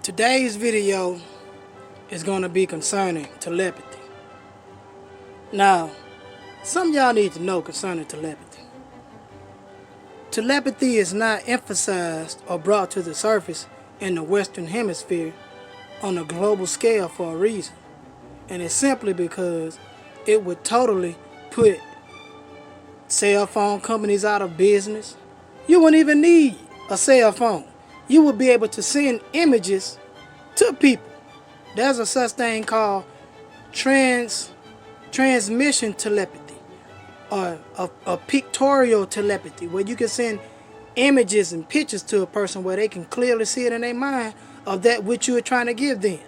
Today's video is going to be concerning telepathy. Now, some y'all need to know concerning telepathy. Telepathy is not emphasized or brought to the surface in the Western Hemisphere on a global scale for a reason. And it's simply because it would totally put cell phone companies out of business. You wouldn't even need a cell phone. You would be able to send images to people. There's a such thing called transmission telepathy, or a pictorial telepathy, where you can send images and pictures to a person where they can clearly see it in their mind of that which you are trying to give them.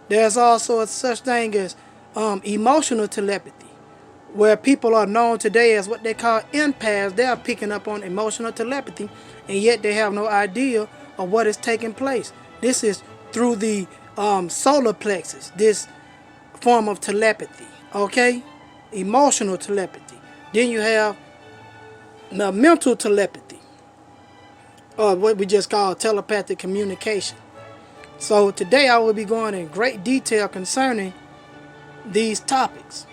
There's also a such thing as emotional telepathy, where people are known today as what they call empaths. They are picking up on emotional telepathy, and yet they have no idea of what is taking place. This is through the solar plexus, this form of telepathy, okay? Emotional telepathy. Then you have the mental telepathy, or what we just call telepathic communication. So today I will be going in great detail concerning these topics,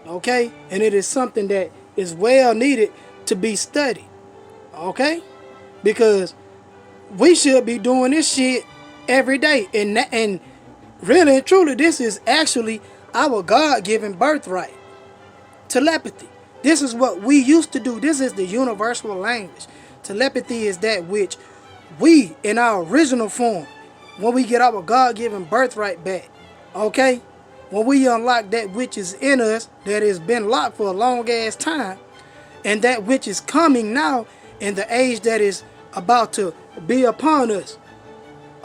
okay? And it is something that is well needed to be studied, okay? Because we should be doing this shit every day, and really and truly, this is actually our God-given birthright. Telepathy. This is what we used to do. This is the universal language. Telepathy is that which we, in our original form, when we get our God-given birthright back, okay? When we unlock that which is in us that has been locked for a long ass time, and that which is coming now in the age that is about to be upon us,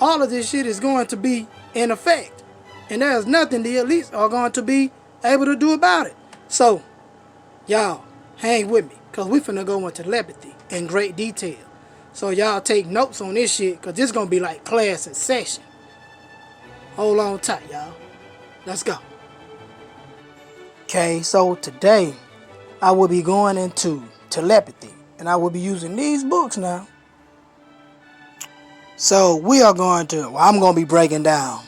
all of this shit is going to be in effect. And there's nothing the elites are going to be able to do about it. So, y'all, hang with me, because we finna go into telepathy in great detail. So y'all take notes on this shit, because this is going to be like class in session. Hold on tight, y'all. Let's go. Okay, so today I will be going into telepathy, and I will be using these books now. So we are going to, I'm going to be breaking down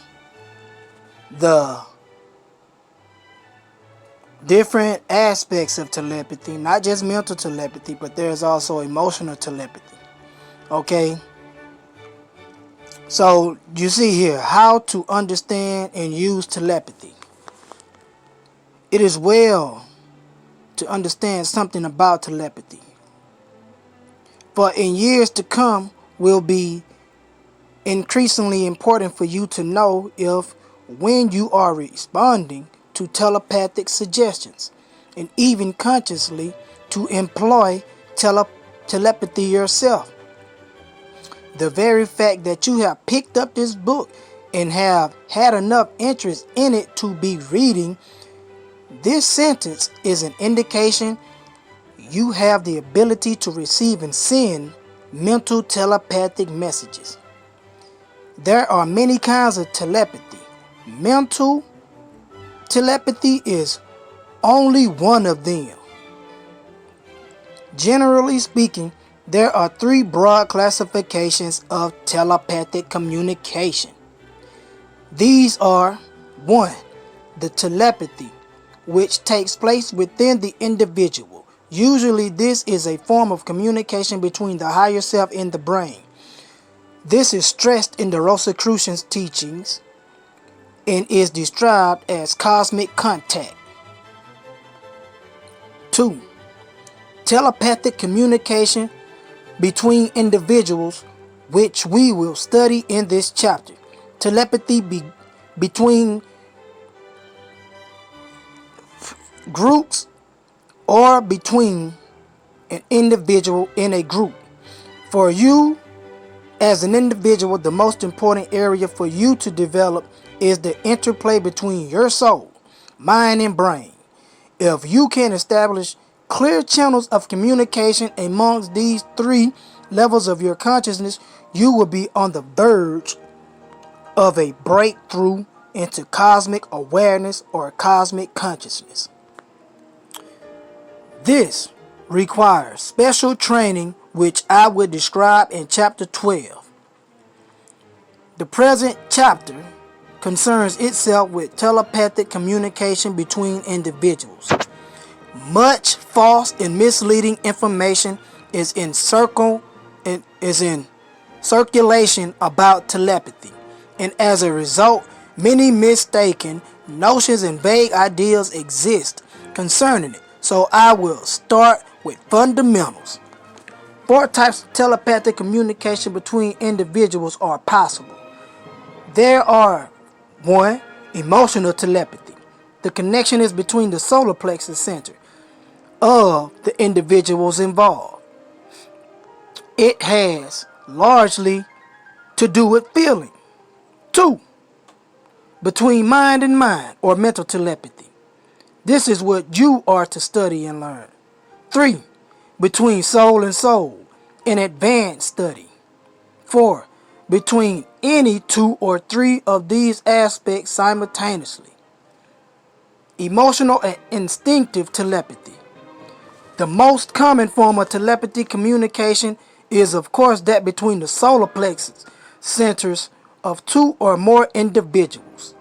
the different aspects of telepathy, not just mental telepathy, but there's also emotional telepathy. Okay? So you see here, how to understand and use telepathy. It is well to understand something about telepathy, for in years to come will be increasingly important for you to know if, when you are responding to telepathic suggestions, and even consciously to employ telepathy yourself. The very fact that you have picked up this book and have had enough interest in it to be reading this sentence is an indication you have the ability to receive and send mental telepathic messages. There are many kinds of telepathy. Mental telepathy is only one of them. Generally speaking, there are three broad classifications of telepathic communication. These are: 1. The telepathy, which takes place within the individual. Usually this is a form of communication between the higher self and the brain. This is stressed in the Rosicrucians' teachings and is described as cosmic contact. 2. Telepathic communication between individuals, which we will study in this chapter. Telepathy between groups or between an individual in a group. For you as an individual, the most important area for you to develop is the interplay between your soul, mind, and brain. If you can establish clear channels of communication amongst these three levels of your consciousness, you will be on the verge of a breakthrough into cosmic awareness or cosmic consciousness. This requires special training, which I will describe in chapter 12. The present chapter concerns itself with telepathic communication between individuals. Much false and misleading information is in circulation about telepathy, and as a result, many mistaken notions and vague ideas exist concerning it. So I will start with fundamentals. 4 types of telepathic communication between individuals are possible. There are 1. Emotional telepathy. The connection is between the solar plexus center of the individuals involved. It has largely to do with feeling. 2. Between mind and mind, or mental telepathy. This is what you are to study and learn. 3. Between soul and soul, an advanced study. 4. Between any 2 or 3 of these aspects simultaneously. Emotional and instinctive telepathy. The most common form of telepathy communication is, of course, that between the solar plexus centers of 2 or more individuals.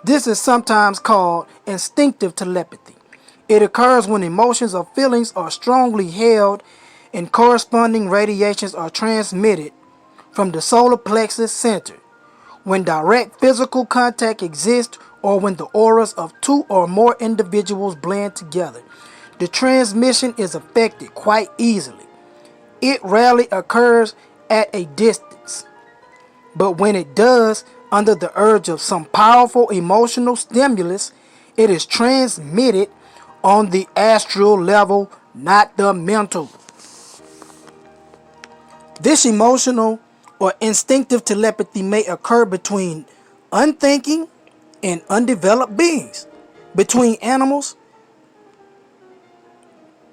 This is sometimes called instinctive telepathy. It occurs when emotions or feelings are strongly held and corresponding radiations are transmitted from the solar plexus center, when direct physical contact exists, or when the auras of 2 or more individuals blend together. The transmission is effected quite easily. It rarely occurs at a distance, but when it does, under the urge of some powerful emotional stimulus, it is transmitted on the astral level, not the mental. This emotional or instinctive telepathy may occur between unthinking and undeveloped beings, between animals,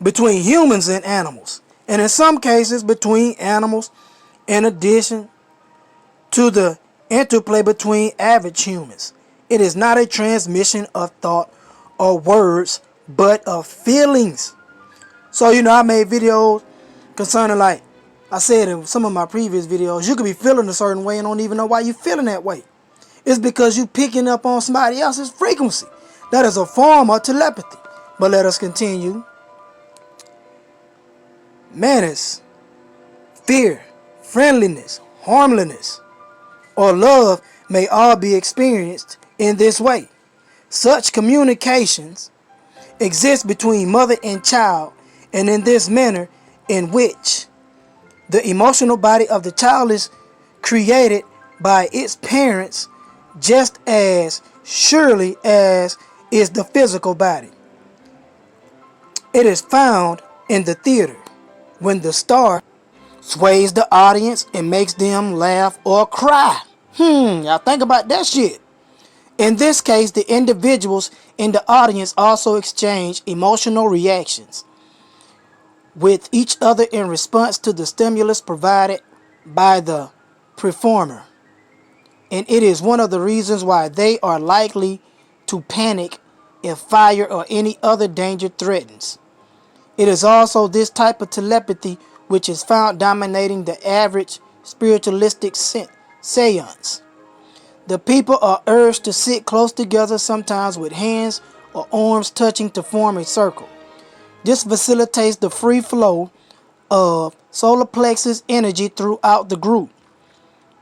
between humans and animals, and in some cases between animals, in addition to the interplay between average humans. It is not a transmission of thought or words, but of feelings. So, I made videos concerning, like I said in some of my previous videos, you could be feeling a certain way and don't even know why you're feeling that way. It's because you picking up on somebody else's frequency. That is a form of telepathy. But let us continue. Menace, fear, friendliness, harmlessness, or love may all be experienced in this way. Such communications exist between mother and child, and in this manner in which the emotional body of the child is created by its parents just as surely as is the physical body. It is found in the theater when the star sways the audience and makes them laugh or cry. Y'all think about that shit. In this case, the individuals in the audience also exchange emotional reactions with each other in response to the stimulus provided by the performer. And it is one of the reasons why they are likely to panic if fire or any other danger threatens. It is also this type of telepathy which is found dominating the average spiritualistic seance. The people are urged to sit close together, sometimes with hands or arms touching to form a circle. This facilitates the free flow of solar plexus energy throughout the group.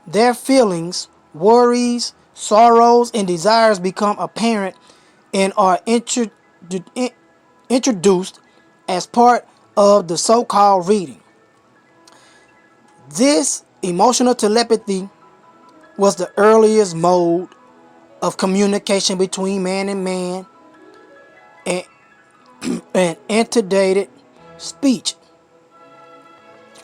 Their feelings, worries, sorrows, and desires become apparent and are introduced as part of the so-called reading. This emotional telepathy was the earliest mode of communication between man and man, and antedated speech.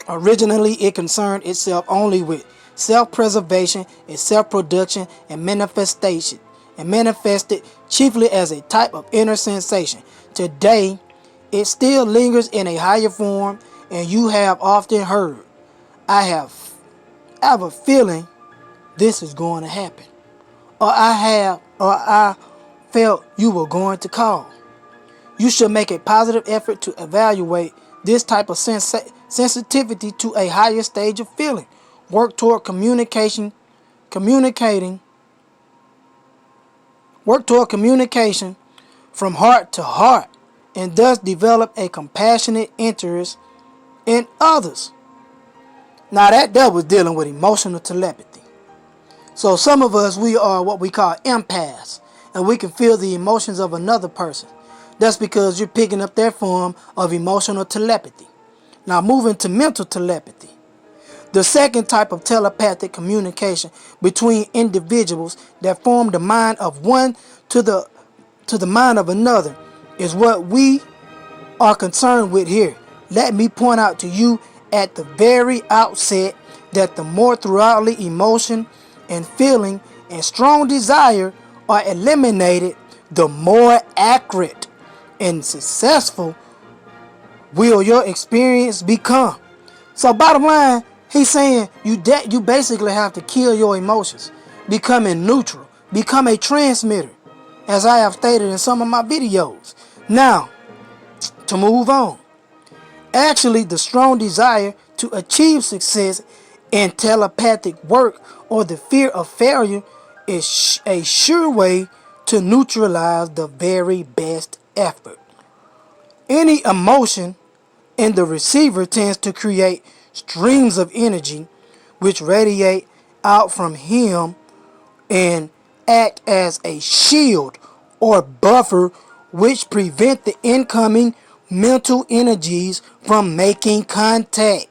Originally, it concerned itself only with self-preservation and self-production and manifestation, and manifested chiefly as a type of inner sensation. Today, it still lingers in a higher form, and you have often heard, I have a feeling this is going to happen, or I felt you were going to call. You should make a positive effort to evaluate this type of sensitivity to a higher stage of feeling. Work toward communication communicating, work toward communication from heart to heart, and thus develop a compassionate interest in others. Now that was dealing with emotional telepathy. So some of us, we are what we call empaths, and we can feel the emotions of another person. That's because you're picking up their form of emotional telepathy. Now moving to mental telepathy. The second type of telepathic communication between individuals that form the mind of one to the mind of another is what we are concerned with here. Let me point out to you at the very outset that the more thoroughly emotion and feeling and strong desire are eliminated, the more accurate and successful will your experience become. So bottom line, he's saying you basically have to kill your emotions, becoming neutral, become a transmitter, as I have stated in some of my videos. Now, to move on. Actually, the strong desire to achieve success in telepathic work or the fear of failure is a sure way to neutralize the very best effort. Any emotion in the receiver tends to create streams of energy which radiate out from him and act as a shield or buffer which prevent the incoming mental energies from making contact.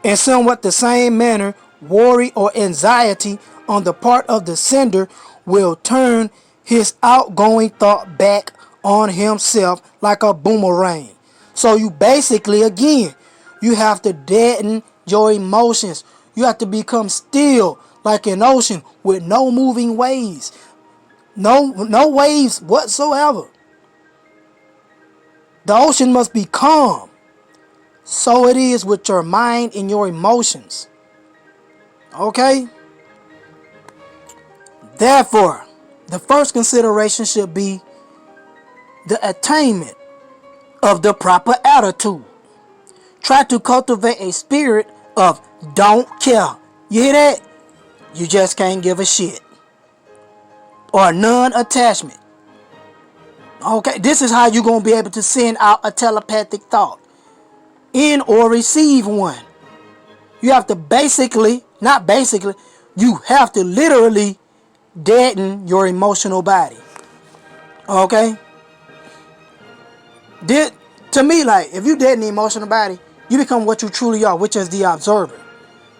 In somewhat the same manner, worry or anxiety on the part of the sender will turn his outgoing thought back on himself like a boomerang. So you basically, again, you have to deaden your emotions. You have to become still like an ocean with no moving waves. No waves whatsoever. The ocean must be calm. So it is with your mind and your emotions. Okay? Therefore, the first consideration should be the attainment of the proper attitude. Try to cultivate a spirit of don't care. You hear that? You just can't give a shit. Or non-attachment. Okay, this is how you're going to be able to send out a telepathic thought. In or receive one. You have to you have to literally deaden your emotional body. Okay? To me, like, if you deaden the emotional body, you become what you truly are, which is the observer.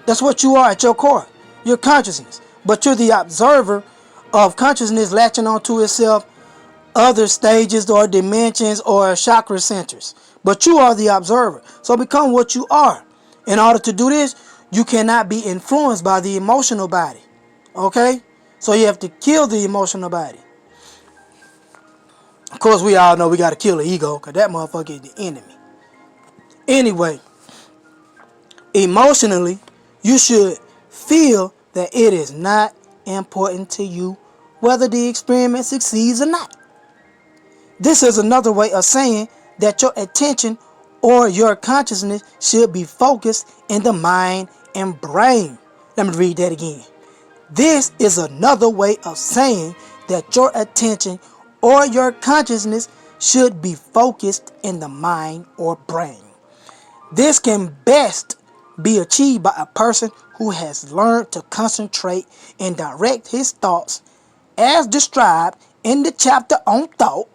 That's what you are at your core. Your consciousness. But you're the observer of consciousness latching onto itself other stages or dimensions or chakra centers. But you are the observer. So become what you are. In order to do this, you cannot be influenced by the emotional body. Okay? So you have to kill the emotional body. Of course, we all know we got to kill the ego, because that motherfucker is the enemy. Anyway, emotionally, you should feel that it is not important to you whether the experiment succeeds or not. This is another way of saying that your attention or your consciousness should be focused in the mind and brain. Let me read that again. This is another way of saying that your attention or your consciousness should be focused in the mind or brain. This can best be achieved by a person who has learned to concentrate and direct his thoughts as described in the chapter on thought.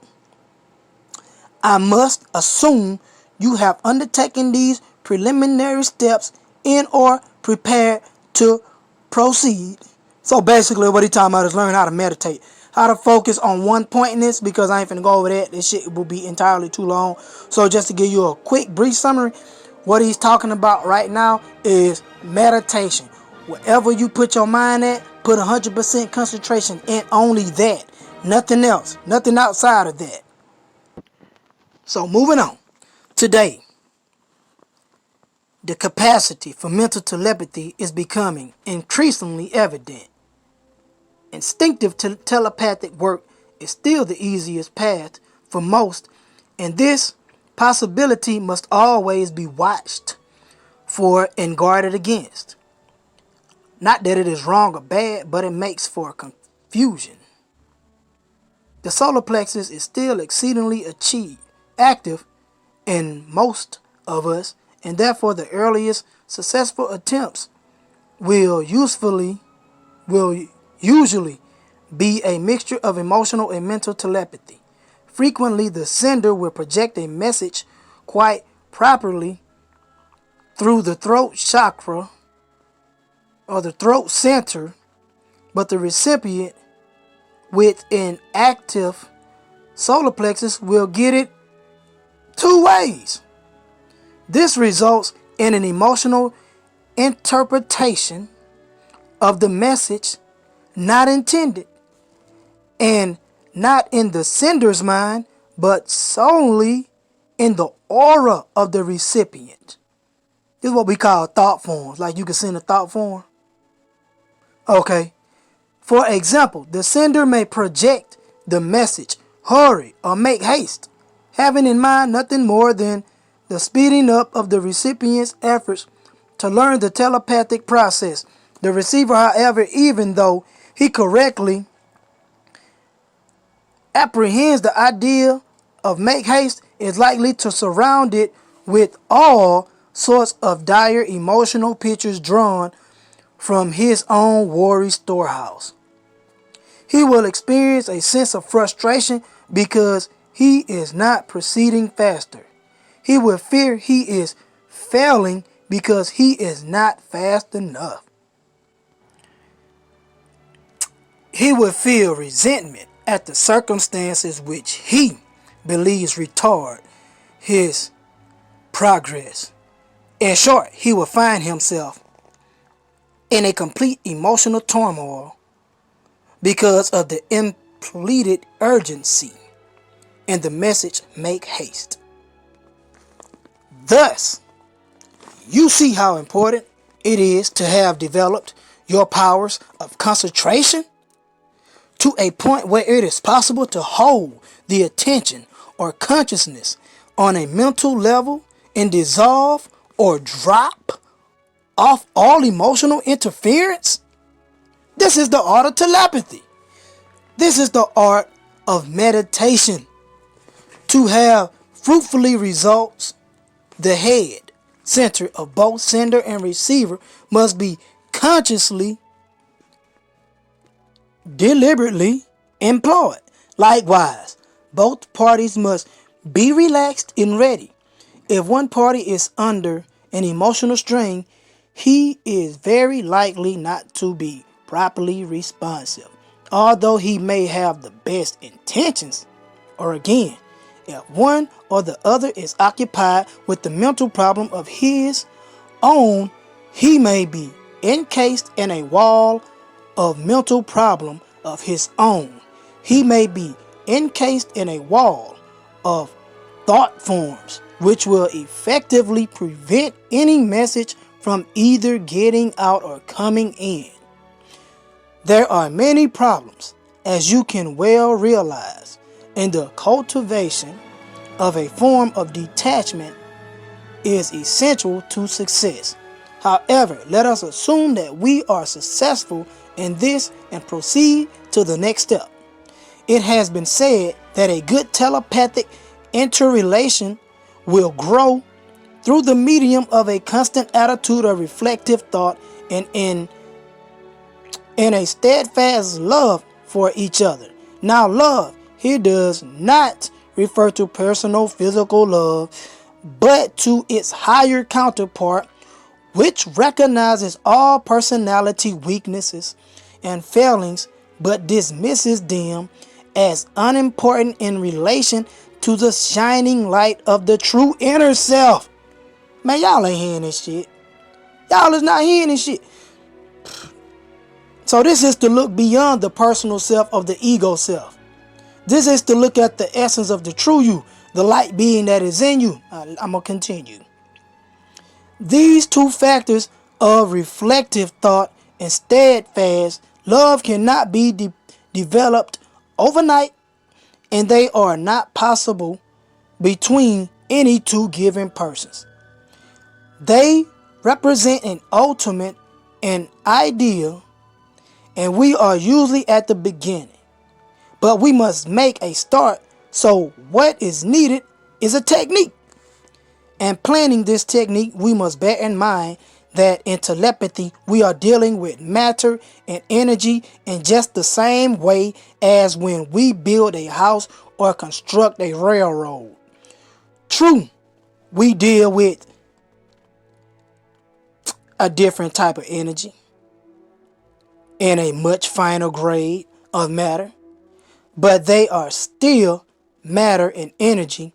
I must assume you have undertaken these preliminary steps in or prepared to proceed. So basically what he's talking about is learn how to meditate. How to focus on one point in this, because I ain't finna go over that. This shit will be entirely too long. So just to give you a quick brief summary, what he's talking about right now is meditation. Wherever you put your mind at, put 100% concentration in only that. Nothing else. Nothing outside of that. So moving on. Today, the capacity for mental telepathy is becoming increasingly evident. Instinctive telepathic work is still the easiest path for most, and this possibility must always be watched for and guarded against. Not that it is wrong or bad, but it makes for confusion. The solar plexus is still exceedingly active in most of us, and therefore the earliest successful attempts will usually be a mixture of emotional and mental telepathy. Frequently, the sender will project a message quite properly through the throat chakra or the throat center, but the recipient with an active solar plexus will get it two ways. This results in an emotional interpretation of the message not intended, and not in the sender's mind, but solely in the aura of the recipient. This is what we call thought forms. Like you can send a thought form. Okay. For example, the sender may project the message, hurry or make haste, having in mind nothing more than the speeding up of the recipient's efforts to learn the telepathic process. The receiver, however, even though he correctly apprehends the idea of make haste, is likely to surround it with all sorts of dire emotional pictures drawn from his own worry storehouse. He will experience a sense of frustration because he is not proceeding faster. He will fear he is failing because he is not fast enough. He will feel resentment at the circumstances which he believes retard his progress. In short, he will find himself in a complete emotional turmoil because of the implemented urgency and the message make haste. Thus, you see how important it is to have developed your powers of concentration to a point where it is possible to hold the attention or consciousness on a mental level and dissolve or drop off all emotional interference. This is the art of telepathy. This is the art of meditation. To have fruitfully results, the head center of both sender and receiver must be consciously, deliberately employed. Likewise, both parties must be relaxed and ready. If one party is under an emotional strain, he is very likely not to be properly responsive, although he may have the best intentions. Or again, if one or the other is occupied with the mental problem of his own, he may be encased in a wall of mental problem of his own. He may be encased in a wall of thought forms, which will effectively prevent any message from either getting out or coming in. There are many problems, as you can well realize, and the cultivation of a form of detachment is essential to success. However, let us assume that we are successful in this and proceed to the next step. It has been said that a good telepathic interrelation will grow through the medium of a constant attitude of reflective thought and in a steadfast love for each other. Now, love here does not refer to personal physical love, but to its higher counterpart, which recognizes all personality weaknesses and failings, but dismisses them as unimportant in relation to the shining light of the true inner self. Man, y'all ain't hearing this shit. Y'all is not hearing this shit. So this is to look beyond the personal self of the ego self. This is to look at the essence of the true you, the light being that is in you. I'm going to continue. These two factors of reflective thought and steadfast love cannot be developed overnight, and they are not possible between any two given persons. They represent an ultimate an idea, and we are usually at the beginning. But we must make a start, so what is needed is a technique. And planning this technique, we must bear in mind that in telepathy, we are dealing with matter and energy in just the same way as when we build a house or construct a railroad. True, we deal with a different type of energy in a much finer grade of matter, but they are still matter and energy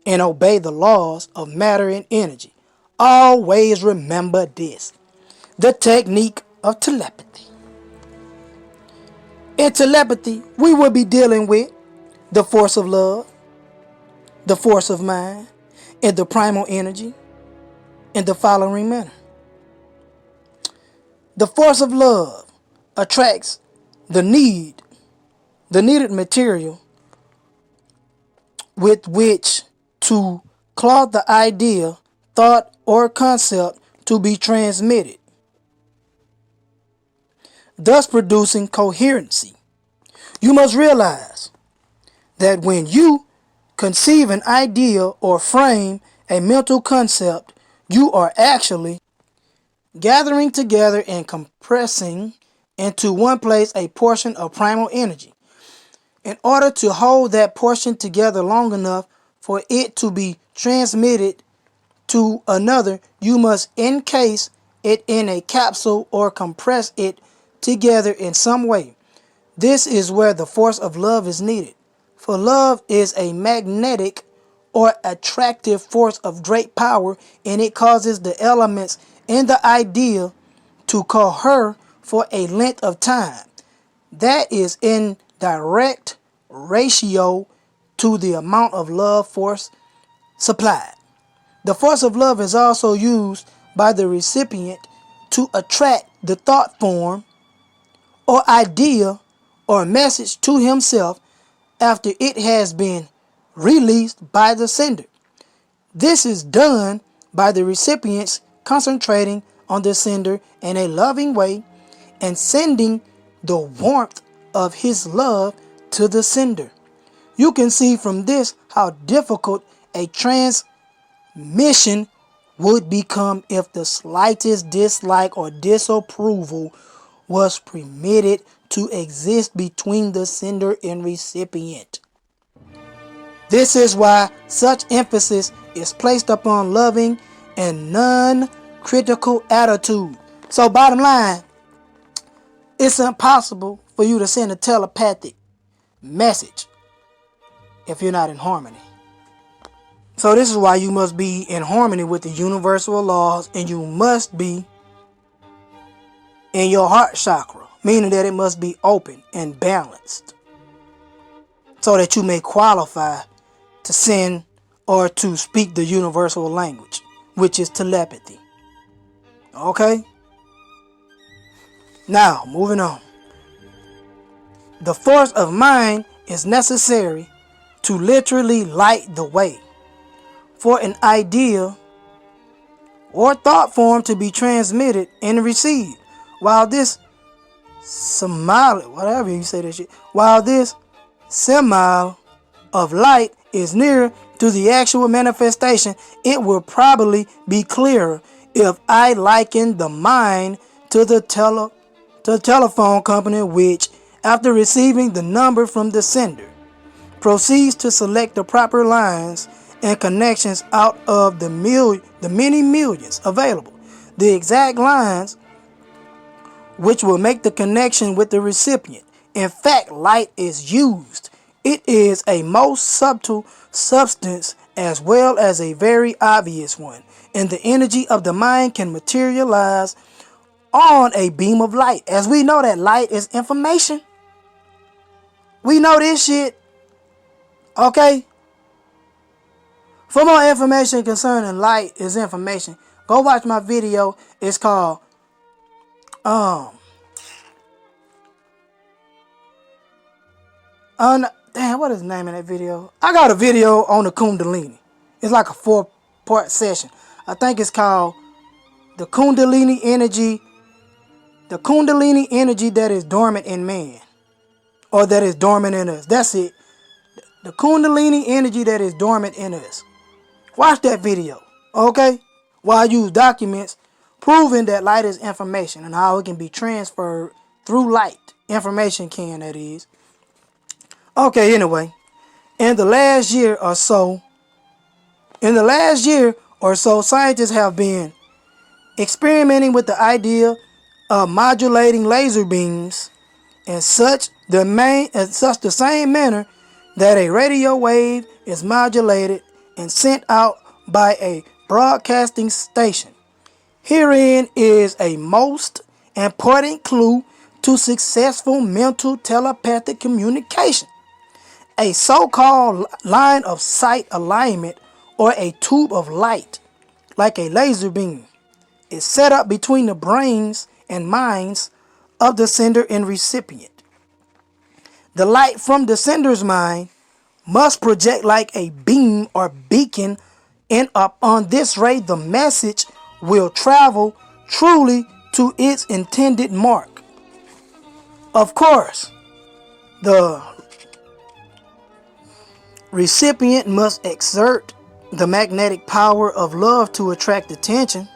and obey the laws of matter and energy. Always remember this: the technique of telepathy. In telepathy, we will be dealing with the force of love, the force of mind, and the primal energy in the following manner. The force of love attracts the needed material with which to cloth the idea, thought, or concept to be transmitted, thus producing coherency. You must realize that when you conceive an idea or frame a mental concept, you are actually gathering together and compressing into one place a portion of primal energy. In order to hold that portion together long enough for it to be transmitted to another, you must encase it in a capsule or compress it together in some way. This is where the force of love is needed, for love is a magnetic or attractive force of great power, and it causes the elements in the idea to cohere for a length of time that is in direct ratio to the amount of love force supplied. The force of love is also used by the recipient to attract the thought form or idea or message to himself after it has been released by the sender. This is done by the recipients concentrating on the sender in a loving way and sending the warmth of his love to the sender. You can see from this how difficult a transmission would become if the slightest dislike or disapproval was permitted to exist between the sender and recipient. This is why such emphasis is placed upon loving and non-critical attitude. So bottom line, it's impossible for you to send a telepathic message if you're not in harmony. So this is why you must be in harmony with the universal laws, and you must be in your heart chakra, meaning that it must be open and balanced so that you may qualify to send or to speak the universal language, which is telepathy. Okay? Now, moving on. The force of mind is necessary to literally light the way for an idea or thought form to be transmitted and received. While this whatever you say that shit, while this symbol of light is near to the actual manifestation, it will probably be clearer if I liken the mind to the telephone company, which, after receiving the number from the sender, proceeds to select the proper lines and connections out of the many millions available. The exact lines which will make the connection with the recipient. In fact, light is used. It is a most subtle substance as well as a very obvious one, and the energy of the mind can materialize on a beam of light. As we know that light is information. We know this shit. Okay? For more information concerning light is information, go watch my video. It's called what is the name of that video? I got a video on the Kundalini. It's like a 4-part session. I think it's called the Kundalini Energy The Kundalini energy that is dormant in man, or that is dormant in us. That's it. The Kundalini energy that is dormant in us. Watch that video, okay? While I use documents proving that light is information and how it can be transferred through light. Information can, that is. Okay, anyway. In the last year or so, scientists have been experimenting with the idea of modulating laser beams in the same manner that a radio wave is modulated and sent out by a broadcasting station. Herein is a most important clue to successful mental telepathic communication. A so-called line of sight alignment, or a tube of light, like a laser beam, is set up between the brains and minds of the sender and recipient. The light from the sender's mind must project like a beam or beacon, and upon this ray the message will travel truly to its intended mark. Of course, the recipient must exert the magnetic power of love to attract attention,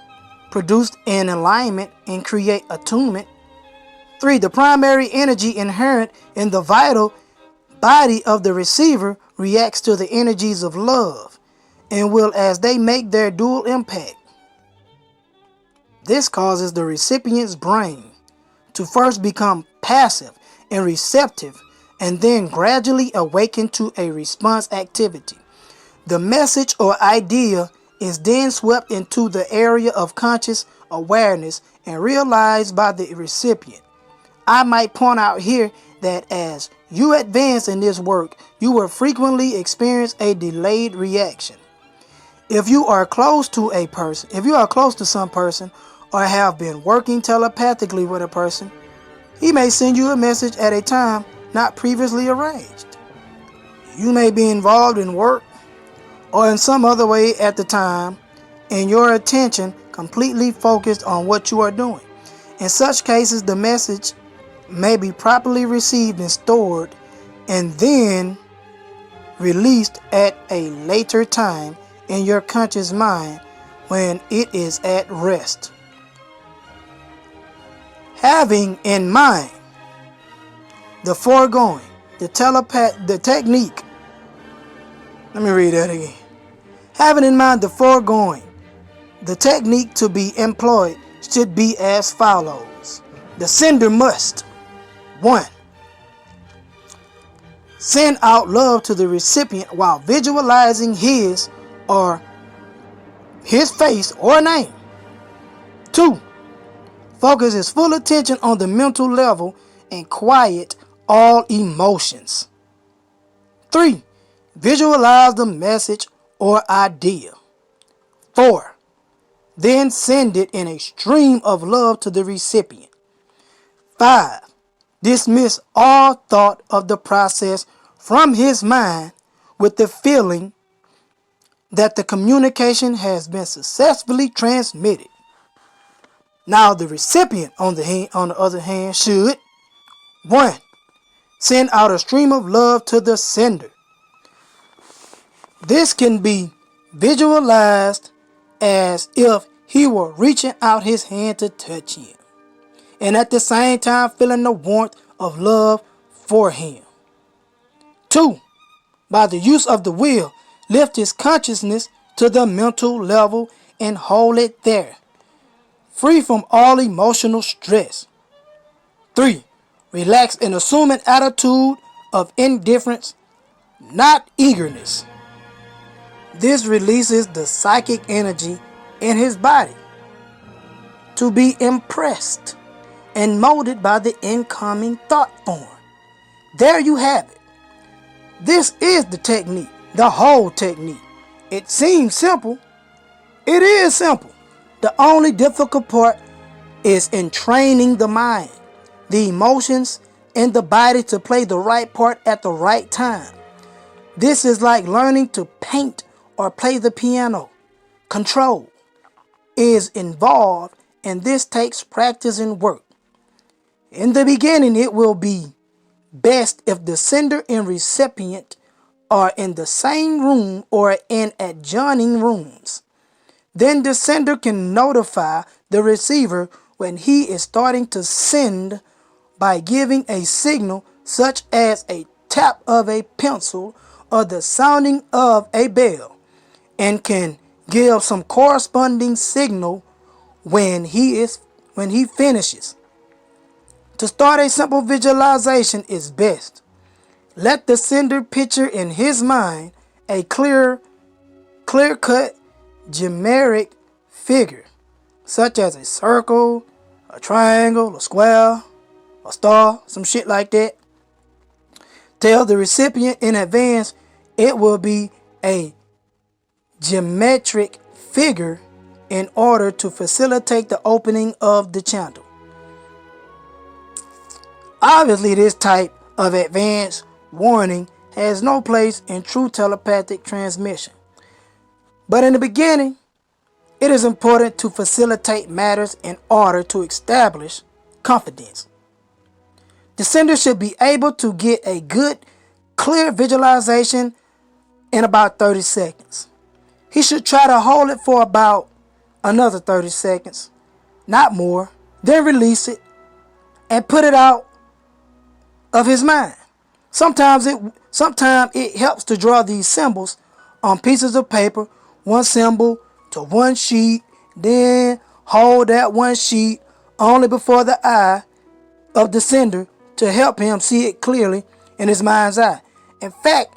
produce an alignment, and create attunement. 3. The primary energy inherent in the vital body of the receiver reacts to the energies of love and will as they make their dual impact. This causes the recipient's brain to first become passive and receptive and then gradually awaken to a response activity. The message or idea is then swept into the area of conscious awareness and realized by the recipient. I might point out here that as you advance in this work, you will frequently experience a delayed reaction. If you are close to some person, or have been working telepathically with a person, he may send you a message at a time not previously arranged. You may be involved in work or in some other way at the time, and your attention completely focused on what you are doing. In such cases, the message may be properly received and stored, and then released at a later time in your conscious mind when it is at rest. Having in mind the foregoing, the technique. Let me read that again. Having in mind the foregoing, the technique to be employed should be as follows. The sender must: 1. Send out love to the recipient while visualizing his face or name. 2. Focus his full attention on the mental level and quiet all emotions. 3. Visualize the message or idea. 4. Then send it in a stream of love to the recipient. 5. Dismiss all thought of the process from his mind with the feeling that the communication has been successfully transmitted. Now the recipient, on the other hand, should: 1. Send out a stream of love to the sender. This can be visualized as if he were reaching out his hand to touch him, and at the same time feeling the warmth of love for him. 2. By the use of the will, lift his consciousness to the mental level and hold it there, free from all emotional stress. 3. Relax and assume an attitude of indifference, not eagerness. This releases the psychic energy in his body to be impressed and molded by the incoming thought form. There you have it. This is the technique, the whole technique. It seems simple. It is simple. The only difficult part is in training the mind, the emotions, and the body to play the right part at the right time. This is like learning to paint or play the piano. Control is involved, and this takes practice and work. In the beginning, it will be best if the sender and recipient are in the same room or in adjoining rooms. Then the sender can notify the receiver when he is starting to send by giving a signal such as a tap of a pencil or the sounding of a bell, and can give some corresponding signal when he finishes. To start a simple visualization is best. Let the sender picture in his mind a clear-cut, generic figure, such as a circle, a triangle, a square, a star, some shit like that. Tell the recipient in advance it will be a geometric figure in order to facilitate the opening of the channel. Obviously, this type of advance warning has no place in true telepathic transmission. But in the beginning, it is important to facilitate matters in order to establish confidence. The sender should be able to get a good, clear visualization in about 30 seconds. He should try to hold it for about another 30 seconds, not more, then release it and put it out of his mind. Sometimes it helps to draw these symbols on pieces of paper, one symbol to one sheet, then hold that one sheet only before the eye of the sender to help him see it clearly in his mind's eye. In fact,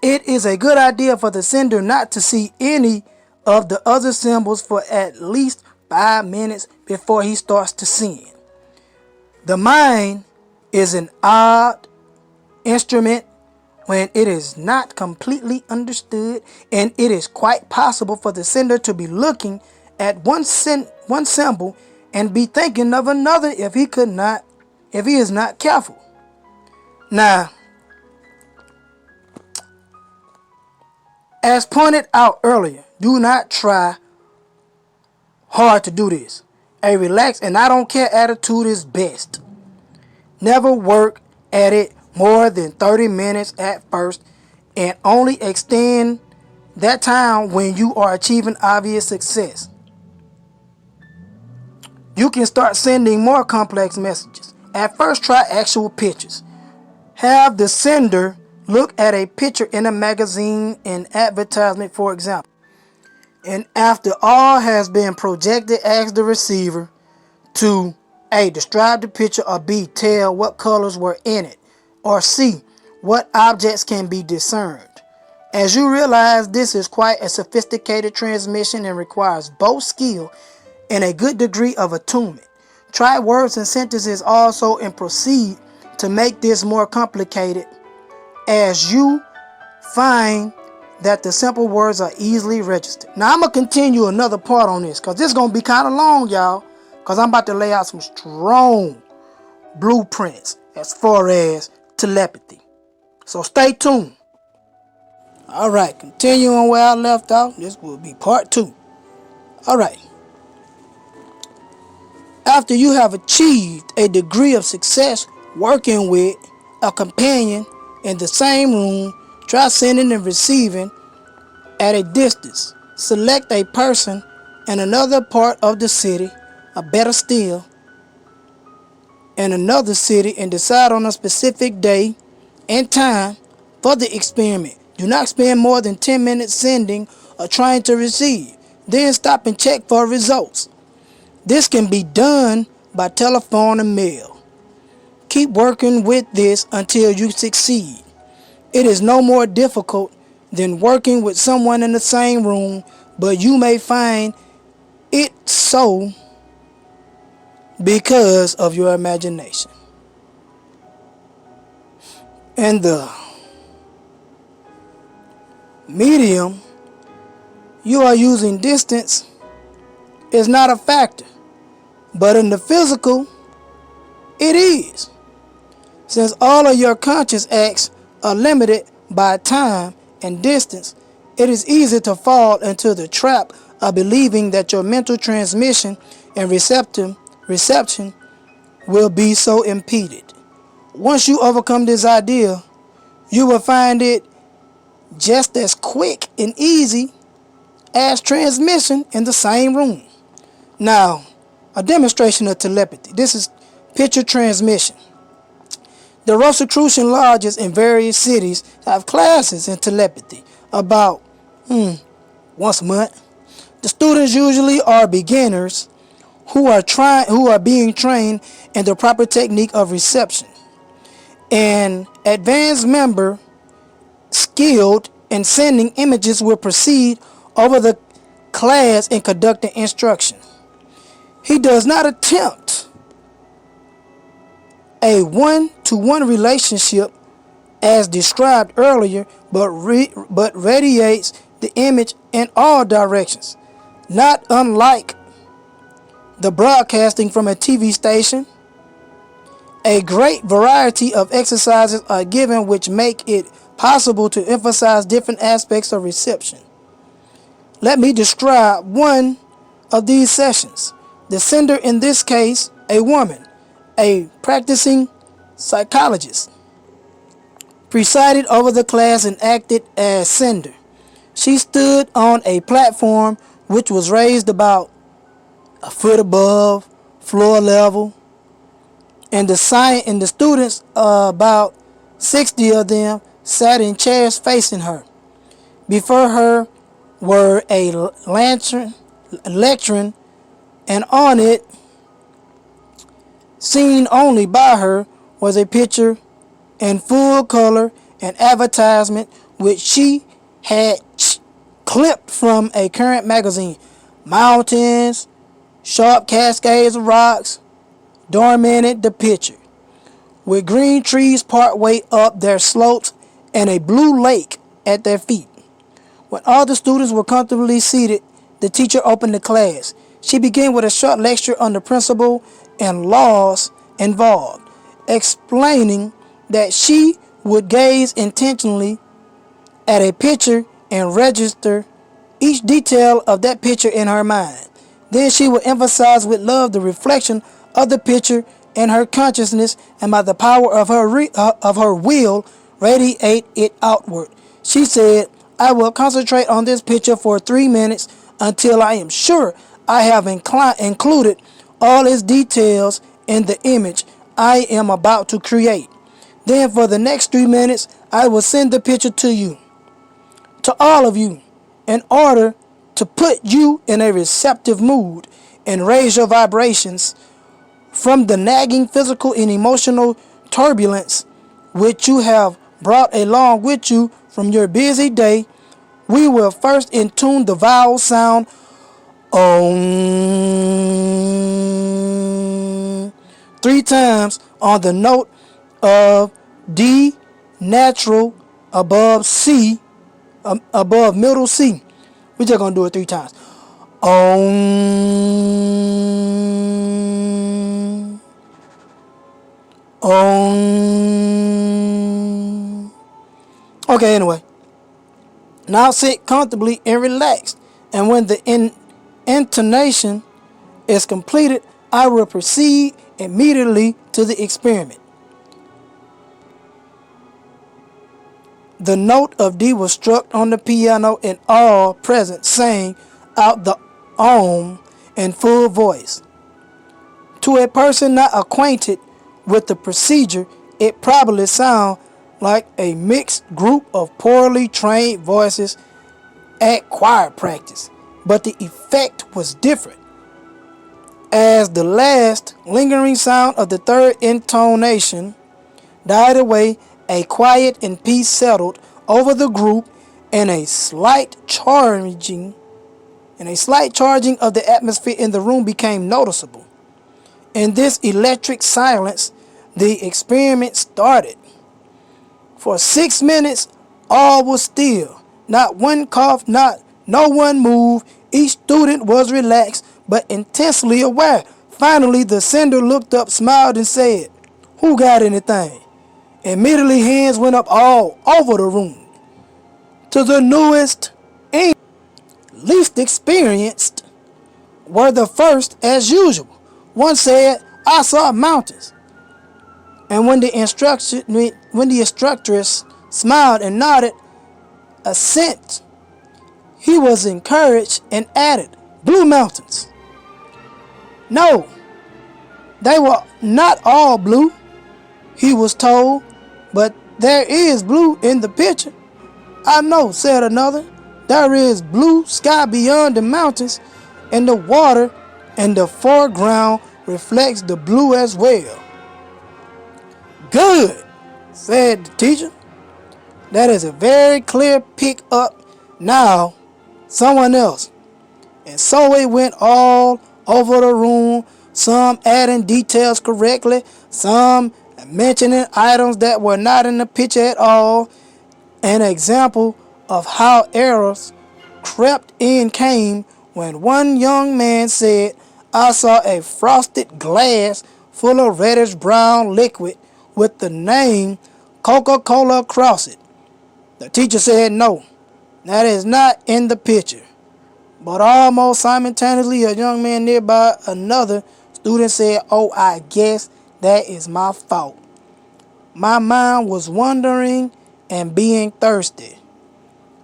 it is a good idea for the sender not to see any of the other symbols for at least 5 minutes before he starts to send. The mind is an odd instrument when it is not completely understood, and it is quite possible for the sender to be looking at one symbol and be thinking of another if he is not careful. Now, as pointed out earlier, do not try hard to do this. A relaxed and I don't care attitude is best. Never work at it more than 30 minutes at first, and only extend that time when you are achieving obvious success. You can start sending more complex messages. At first, try actual pictures. Have the sender look at a picture in a magazine and advertisement, for example. And after all has been projected, ask the receiver to A. describe the picture, or B. tell what colors were in it, or C. what objects can be discerned. As you realize, this is quite a sophisticated transmission and requires both skill and a good degree of attunement. Try words and sentences also and proceed to make this more complicated as you find that the simple words are easily registered. Now I'm going to continue another part on this because this is going to be kind of long, y'all, because I'm about to lay out some strong blueprints as far as telepathy. So stay tuned. Alright, continuing where I left off, this will be part 2. Alright. After you have achieved a degree of success working with a companion in the same room, try sending and receiving at a distance. Select a person in another part of the city, or better still, in another city, and decide on a specific day and time for the experiment. Do not spend more than 10 minutes sending or trying to receive. Then stop and check for results. This can be done by telephone and mail. Keep working with this until you succeed. It is no more difficult than working with someone in the same room, but you may find it so because of your imagination. And the medium you are using, distance is not a factor, but in the physical it is. Since all of your conscious acts are limited by time and distance, it is easy to fall into the trap of believing that your mental transmission and reception will be so impeded. Once you overcome this idea, you will find it just as quick and easy as transmission in the same room. Now, a demonstration of telepathy. This is picture transmission. The Rosicrucian lodges in various cities have classes in telepathy about once a month. The students usually are beginners who are being trained in the proper technique of reception. An advanced member skilled in sending images will proceed over the class in conducting instruction. He does not attempt a one-to-one relationship as described earlier, but radiates the image in all directions, not unlike the broadcasting from a TV station. A great variety of exercises are given which make it possible to emphasize different aspects of reception. Let me describe one of these sessions. The sender, in this case, a woman, a practicing psychologist, presided over the class and acted as sender. She stood on a platform which was raised about a foot above floor level, and the students, about 60 of them, sat in chairs facing her. Before her were a lectern, and on it, seen only by her, was a picture in full color, an advertisement which she had clipped from a current magazine. Mountains, sharp cascades of rocks dominated the picture, with green trees partway up their slopes and a blue lake at their feet. When all the students were comfortably seated, the teacher opened the class. She began with a short lecture on the principle and laws involved, explaining that she would gaze intentionally at a picture and register each detail of that picture in her mind. Then she would emphasize with love the reflection of the picture in her consciousness, and by the power of her will, radiate it outward. She said, "I will concentrate on this picture for 3 minutes until I am sure I have included all its details in the image I am about to create. Then for the next 3 minutes, I will send the picture to you, to all of you, in order to put you in a receptive mood and raise your vibrations from the nagging physical and emotional turbulence which you have brought along with you from your busy day. We will first intune the vowel sound Om 3 times on the note of D natural above C, above middle C. We're just going to do it 3 times. Om. Om. Okay, anyway. Now sit comfortably and relaxed. And when the intonation is completed, I will proceed immediately to the experiment. The note of D was struck on the piano, and all present sang out the Om in full voice. To a person not acquainted with the procedure, it probably sounded like a mixed group of poorly trained voices at choir practice, but the effect was different. As the last lingering sound of the third intonation died away, a quiet and peace settled over the group, and a slight charging of the atmosphere in the room became noticeable. In this electric silence, the experiment started. For 6 minutes, all was still. Not one coughed, no one moved. Each student was relaxed, but intensely aware. Finally, the sender looked up, smiled, and said, "Who got anything?" Immediately, hands went up all over the room. To the newest and least experienced were the first as usual. One said, I saw mountains. And when the instructress smiled and nodded assent, he was encouraged and added, blue mountains. No, they were not all blue, he was told, but there is blue in the picture. I know, said another. There is blue sky beyond the mountains, and the water in the foreground reflects the blue as well. Good, said the teacher. That is a very clear pick up. Now, someone else. And so it went all over the room, some adding details correctly, some mentioning items that were not in the picture at all. An example of how errors crept in came when one young man said, I saw a frosted glass full of reddish brown liquid with the name Coca-Cola across it. The teacher said, no, that is not in the picture. But almost simultaneously, a young man nearby, another student said, oh, I guess that is my fault. My mind was wandering and being thirsty.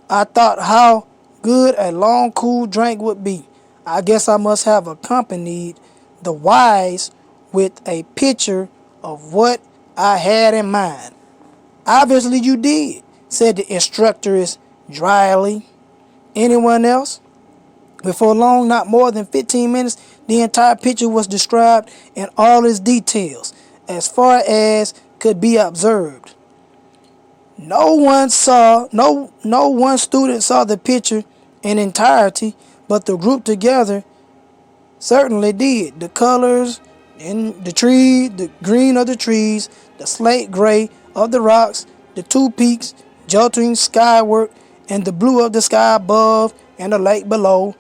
I thought how good a long, cool drink would be. I guess I must have accompanied the wise with a picture of what I had in mind. Obviously you did, said the instructress dryly. Anyone else? Before long, not more than 15 minutes, the entire picture was described in all its details, as far as could be observed. No one student saw the picture in entirety, but the group together certainly did. The colors in the tree, the green of the trees, the slate gray of the rocks, the two peaks jolting skyward, and the blue of the sky above and the lake below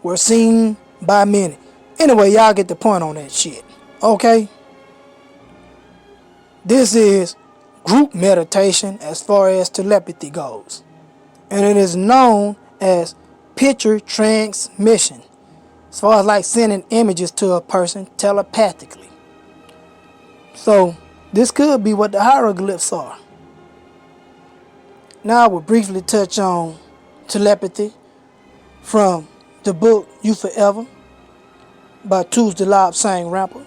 were seen by many. Anyway, y'all get the point on that shit. Okay? This is group meditation as far as telepathy goes. And it is known as picture transmission. As far as like sending images to a person telepathically. So, this could be what the hieroglyphs are. Now I will briefly touch on telepathy from the book You Forever by Tuesday Lob Sang Rapper.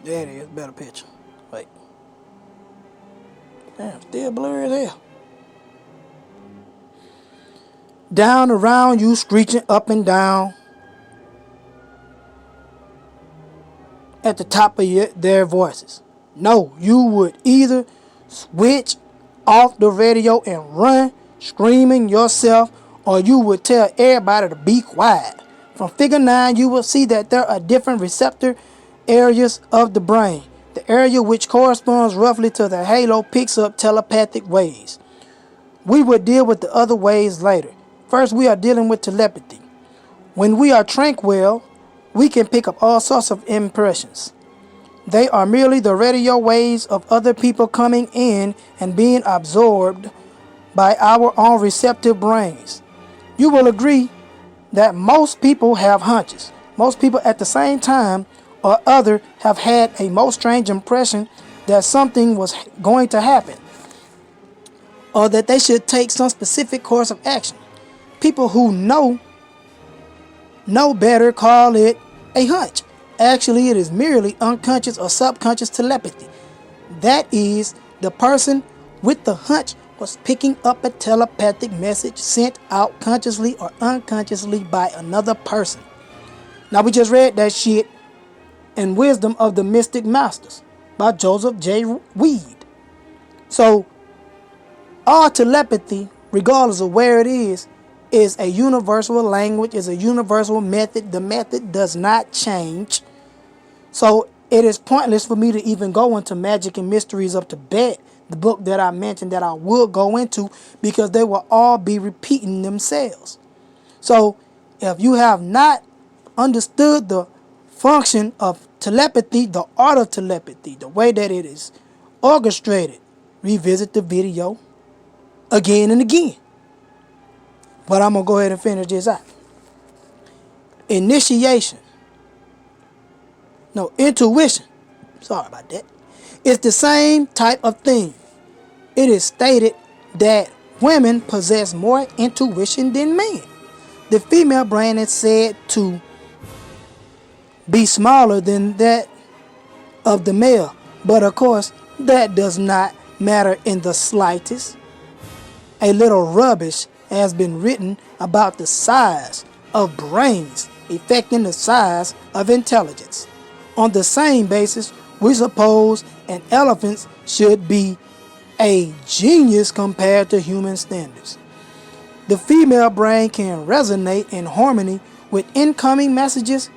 There it is, better picture. Wait. Damn, still blurry as hell. Down around you, screeching up and down at the top of their voices. No, you would either switch off the radio and run screaming yourself, or you would tell everybody to be quiet. From figure 9, you will see that there are different receptor areas of the brain. The area which corresponds roughly to the halo picks up telepathic waves. We will deal with the other waves later. First, we are dealing with telepathy. When we are tranquil, we can pick up all sorts of impressions. They are merely the radio waves of other people coming in and being absorbed by our own receptive brains. You will agree that most people have hunches. Most people at the same time or other have had a most strange impression that something was going to happen, or that they should take some specific course of action. People who know better call it a hunch. Actually, it is merely unconscious or subconscious telepathy. That is, the person with the hunch was picking up a telepathic message sent out consciously or unconsciously by another person. Now, we just read that shit in Wisdom of the Mystic Masters by Joseph J. Weed. So, all telepathy, regardless of where it is a universal language, is a universal method. The method does not change. So it is pointless for me to even go into Magic and Mysteries of Tibet, the book that I mentioned that I will go into, because they will all be repeating themselves. So if you have not understood the function of telepathy, the art of telepathy, the way that it is orchestrated, revisit the video again and again. But I'm going to go ahead and finish this out. Initiation. No, intuition. Sorry about that. It's the same type of thing. It is stated that women possess more intuition than men. The female brain is said to be smaller than that of the male, but of course, that does not matter in the slightest. A little rubbish has been written about the size of brains affecting the size of intelligence. On the same basis, we suppose an elephant should be a genius compared to human standards. The female brain can resonate in harmony with incoming messages,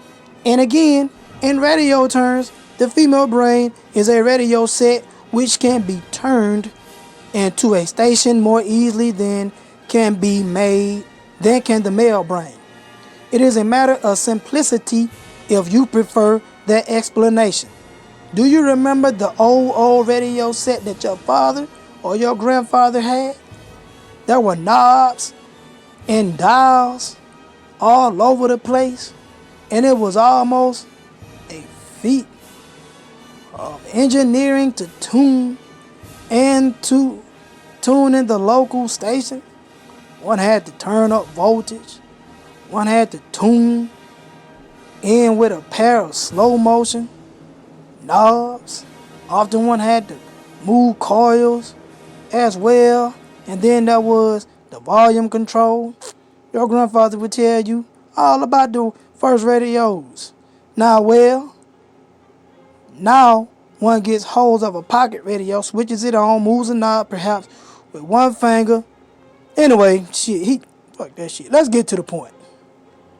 and again, in radio terms, the female brain is a radio set which can be turned into a station more easily than can the male brain. It is a matter of simplicity if you prefer that explanation. Do you remember the old radio set that your father or your grandfather had? There were knobs and dials all over the place, and it was almost a feat of engineering to tune and to tune in the local station. One had to turn up voltage. One had to tune in with a pair of slow motion knobs. Often one had to move coils as well. And then there was the volume control. Your grandfather would tell you all about the first radios. Now one gets hold of a pocket radio, switches it on, moves a knob perhaps with one finger. Anyway, fuck that shit. Let's get to the point.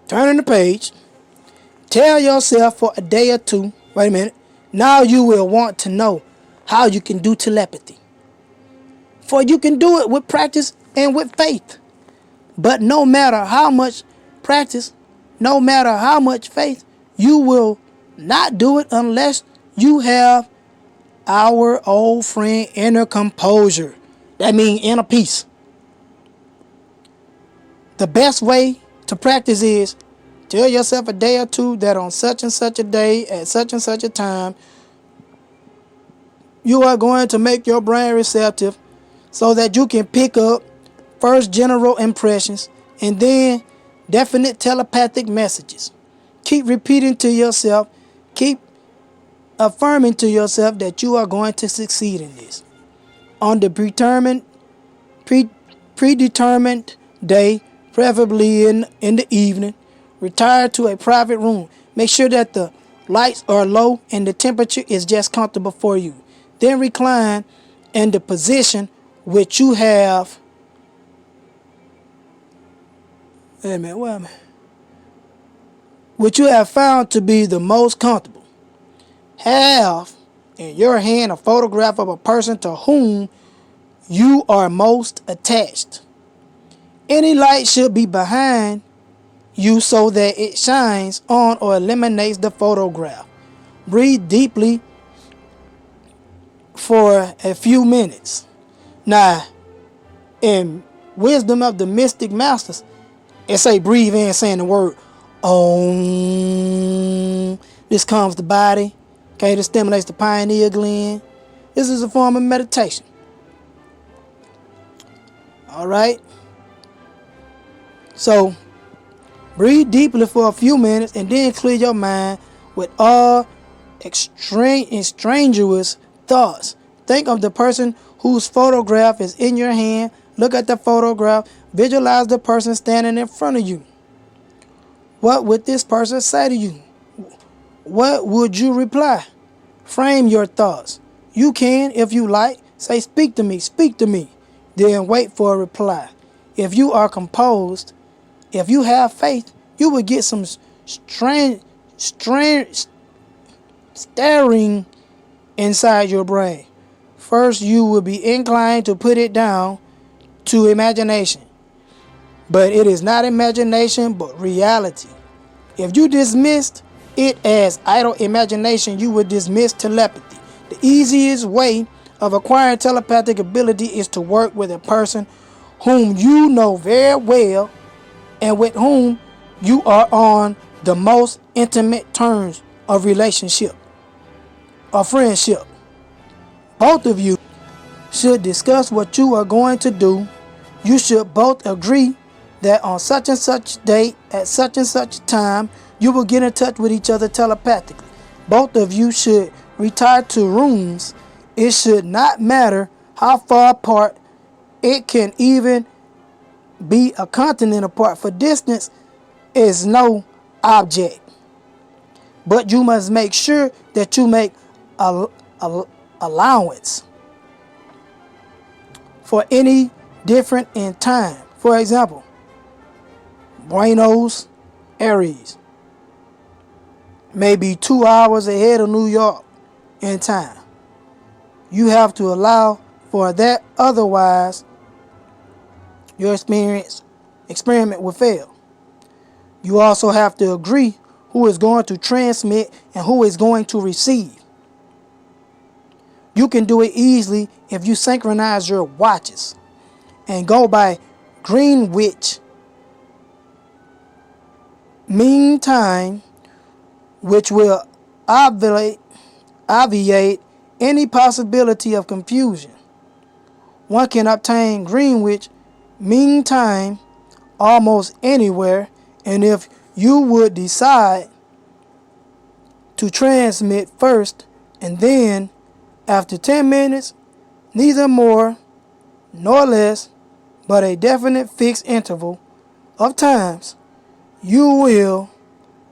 Turning the page. Tell yourself for a day or two, wait a minute, now you will want to know how you can do telepathy. For you can do it with practice and with faith. But no matter how much practice, no matter how much faith, you will not do it unless you have our old friend inner composure. That means inner peace. The best way to practice is tell yourself a day or two that on such and such a day, at such and such a time, you are going to make your brain receptive so that you can pick up first general impressions and then definite telepathic messages. Keep repeating to yourself, keep affirming to yourself that you are going to succeed in this. On the predetermined day, preferably in the evening, retire to a private room. Make sure that the lights are low and the temperature is just comfortable for you. Then recline in the position which you have. Which you have found to be the most comfortable. Have in your hand a photograph of a person to whom you are most attached. Any light should be behind you so that it shines on or eliminates the photograph. Breathe deeply for a few minutes. Now, in wisdom of the mystic masters, it say breathe in saying the word Om. This calms the body. Okay, this stimulates the pineal gland. This is a form of meditation. Alright. So, breathe deeply for a few minutes and then clear your mind with all extraneous thoughts. Think of the person whose photograph is in your hand. Look at the photograph. Visualize the person standing in front of you. What would this person say to you? What would you reply? Frame your thoughts. You can, if you like, say, speak to me, then wait for a reply. If you are composed, if you have faith, you will get some stirring inside your brain. First, you will be inclined to put it down to imagination. But it is not imagination, but reality. If you dismissed it as idle imagination, you would dismiss telepathy. The easiest way of acquiring telepathic ability is to work with a person whom you know very well and with whom you are on the most intimate terms of relationship or friendship. Both of you should discuss what you are going to do. You should both agree that on such and such date, at such and such time, you will get in touch with each other telepathically. Both of you should retire to rooms. It should not matter how far apart. It can even be a continent apart, for distance is no object. But you must make sure that you make allowance for any difference in time. For example, Buenos Aires may be 2 hours ahead of New York in time. You have to allow for that, otherwise your experiment will fail. You also have to agree who is going to transmit and who is going to receive. You can do it easily if you synchronize your watches and go by Greenwich Mean Time, which will obviate any possibility of confusion. One can obtain Greenwich Mean Time almost anywhere, and if you would decide to transmit first and then after 10 minutes, neither more nor less, but a definite fixed interval of times, you will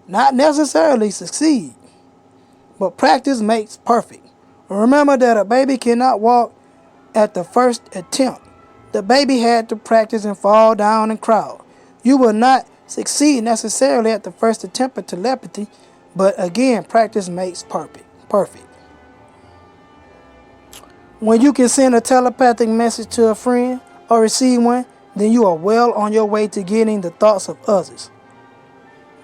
not necessarily succeed. But practice makes perfect. Remember that a baby cannot walk at the first attempt. The baby had to practice and fall down and crawl. You will not succeed necessarily at the first attempt at telepathy, but again, practice makes perfect. When you can send a telepathic message to a friend or receive one, then you are well on your way to getting the thoughts of others.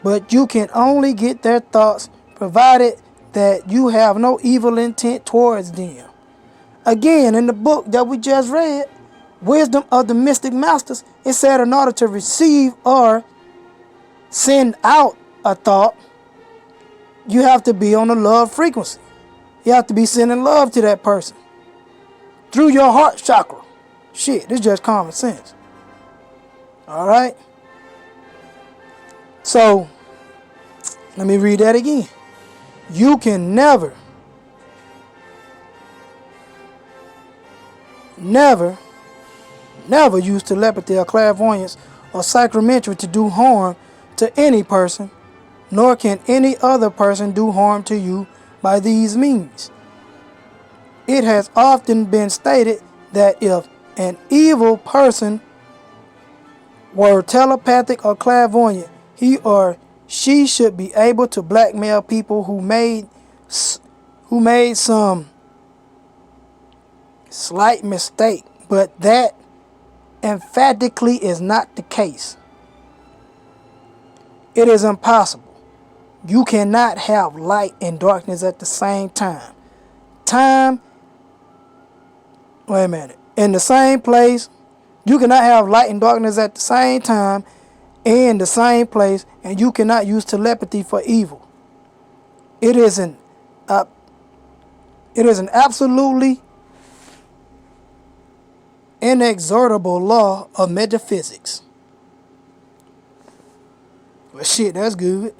But you can only get their thoughts provided that you have no evil intent towards them. Again, in the book that we just read, Wisdom of the Mystic Masters, it said in order to receive or send out a thought, you have to be on a love frequency. You have to be sending love to that person through your heart chakra. Shit, this is just common sense. Alright? So, let me read that again. You can never use telepathy or clairvoyance or psychometry to do harm to any person, nor can any other person do harm to you by these means. It has often been stated that if an evil person were telepathic or clairvoyant, he or she should be able to blackmail people who made some slight mistake, but that emphatically is not the case. It is impossible. You cannot have light and darkness at the same time. In the same place. You cannot have light and darkness at the same time in the same place, and you cannot use telepathy for evil. It is an absolutely inexorable law of metaphysics. Well, shit, that's good.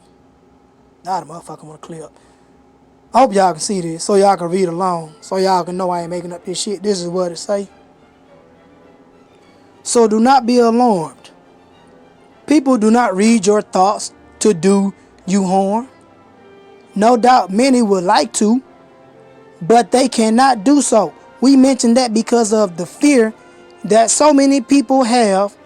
Now the motherfucker want to clear up. I hope y'all can see this, so y'all can read along, so y'all can know I ain't making up this shit. This is what it say. So do not be alarmed. People do not read your thoughts to do you harm. No doubt many would like to, but they cannot do so. We mentioned that because of the fear that so many people have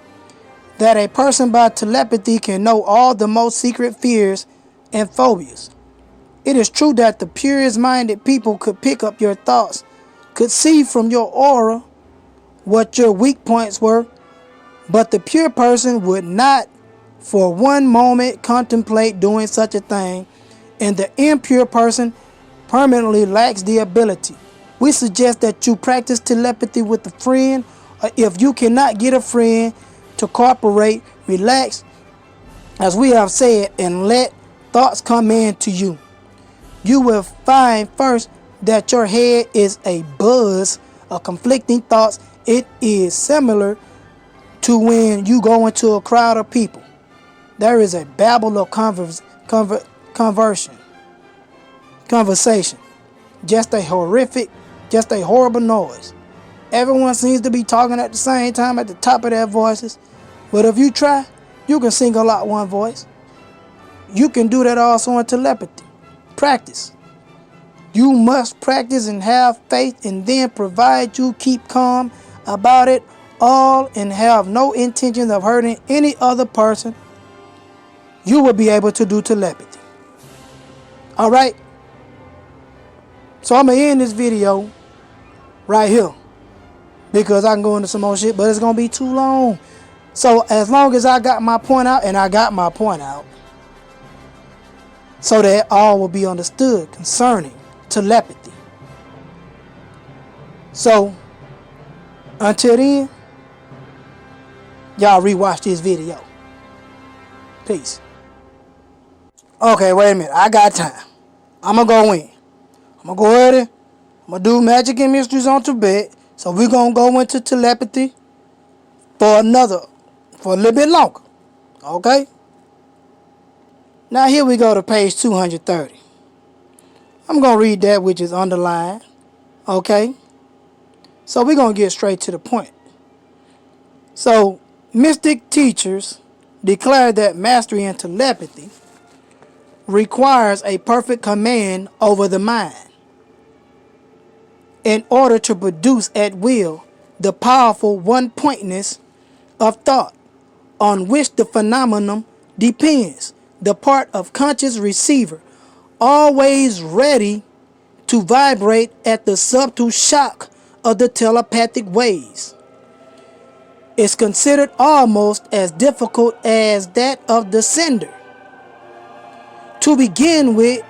that a person by telepathy can know all the most secret fears and phobias. It is true that the purest minded people could pick up your thoughts, could see from your aura what your weak points were, but the pure person would not for one moment contemplate doing such a thing, and the impure person permanently lacks the ability. We suggest that you practice telepathy with a friend, or if you cannot get a friend to cooperate, relax, as we have said, and let thoughts come in to you. you will find first that your head is a buzz of conflicting thoughts. It is similar to when you go into a crowd of people. There is a babble of conversation. Just a horrible noise. Everyone seems to be talking at the same time at the top of their voices. But if you try, you can single out one voice. You can do that also in telepathy. Practice. You must practice and have faith, and then provided you keep calm about it all and have no intention of hurting any other person, you will be able to do telepathy. Alright? So I'm going to end this video right here, because I can go into some more shit, but it's going to be too long. So as long as I got my point out, and I got my point out, so that all will be understood concerning telepathy. So until then, y'all rewatch this video. Peace. Okay, wait a minute. I got time. I'm going to go in. I'm going to go ahead and I'm going to do magic and mysteries on Tibet. So we're going to go into telepathy for a little bit longer. Okay? Now here we go to page 230. I'm going to read that which is underlined. Okay? So we're going to get straight to the point. So, mystic teachers declare that mastery in telepathy requires a perfect command over the mind in order to produce at will the powerful one-pointedness of thought on which the phenomenon depends. The part of conscious receiver always ready to vibrate at the subtle shock of the telepathic waves is considered almost as difficult as that of the sender. To begin with,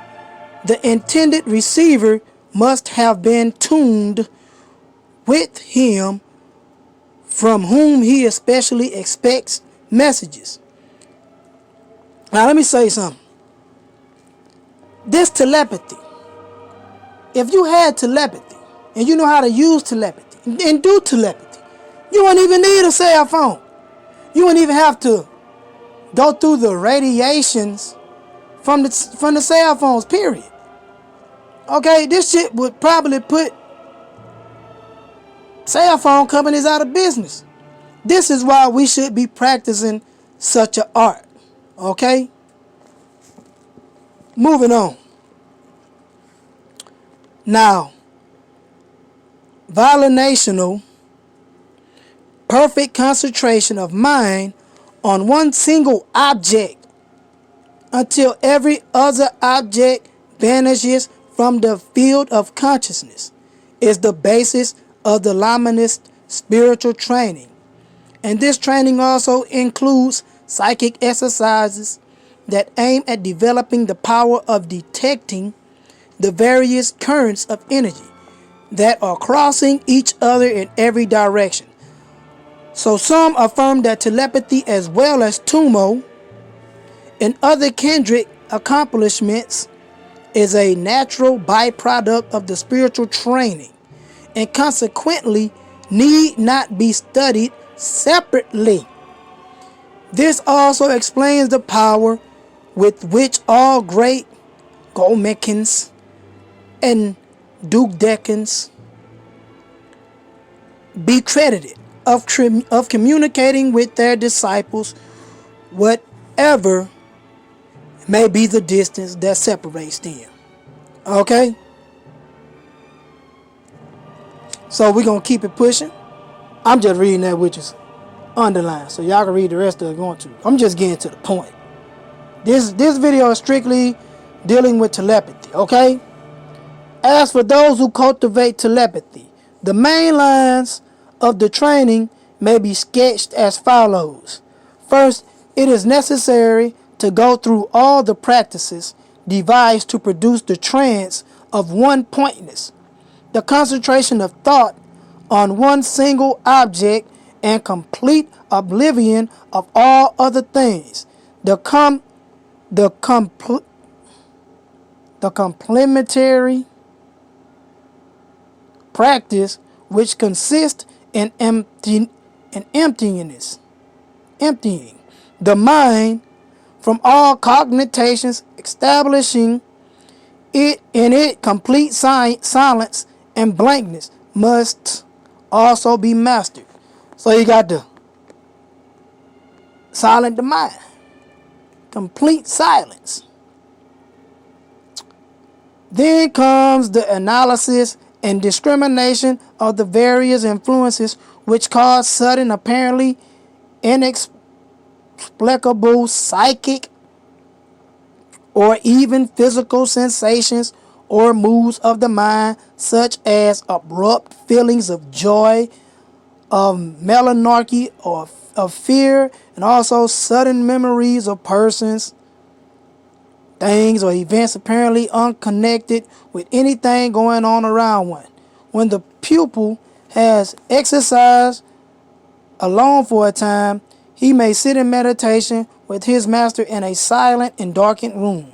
the intended receiver must have been tuned with him from whom he especially expects messages. Now let me say something. This telepathy, if you had telepathy and you know how to use telepathy and do telepathy, you wouldn't even need a cell phone. You wouldn't even have to go through the radiations from the cell phones, period. Okay, this shit would probably put cell phone companies out of business. This is why we should be practicing such an art. Okay? Moving on. Now, volitional, perfect concentration of mind on one single object until every other object vanishes from the field of consciousness is the basis of the Lamanist spiritual training. And this training also includes psychic exercises that aim at developing the power of detecting the various currents of energy that are crossing each other in every direction. So some affirm that telepathy, as well as tumo and other kindred accomplishments, is a natural byproduct of the spiritual training and consequently need not be studied separately. This also explains the power with which all great Gomekins and Dugdekins be credited of communicating with their disciples, whatever may be the distance that separates them. Okay? So we're going to keep it pushing. I'm just reading that which is underlined, so y'all can read the rest of it if you want to. I'm just getting to the point. This video is strictly dealing with telepathy, okay? As for those who cultivate telepathy, the main lines of the training may be sketched as follows. First, it is necessary to go through all the practices devised to produce the trance of one-pointedness, the concentration of thought on one single object and complete oblivion of all other things. The the complementary practice which consists in emptying the mind from all cogitations, establishing it complete silence and blankness must also be mastered. So you got to silent the mind, complete silence. Then comes the analysis and discrimination of the various influences which cause sudden, apparently inexplicable psychic or even physical sensations or moods of the mind, such as abrupt feelings of joy, of melancholy, or of fear, and also sudden memories of persons, things, or events apparently unconnected with anything going on around one. When the pupil has exercised alone for a time, he may sit in meditation with his master in a silent and darkened room,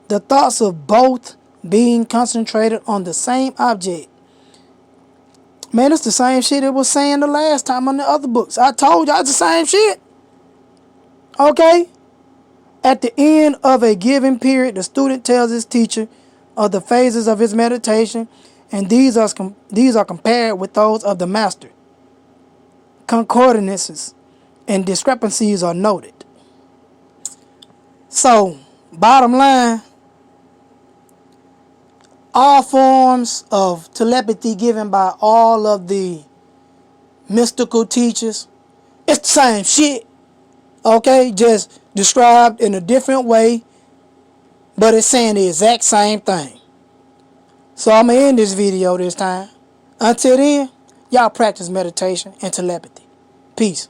the thoughts of both being concentrated on the same object. Man, it's the same shit it was saying the last time on the other books. I told y'all it's the same shit. Okay? At the end of a given period, the student tells his teacher of the phases of his meditation, and these are compared with those of the master. Concordances and discrepancies are noted. So, bottom line, all forms of telepathy given by all of the mystical teachers, it's the same shit. Okay, just described in a different way, but it's saying the exact same thing. So I'm going to end this video this time. Until then, y'all practice meditation and telepathy. Peace.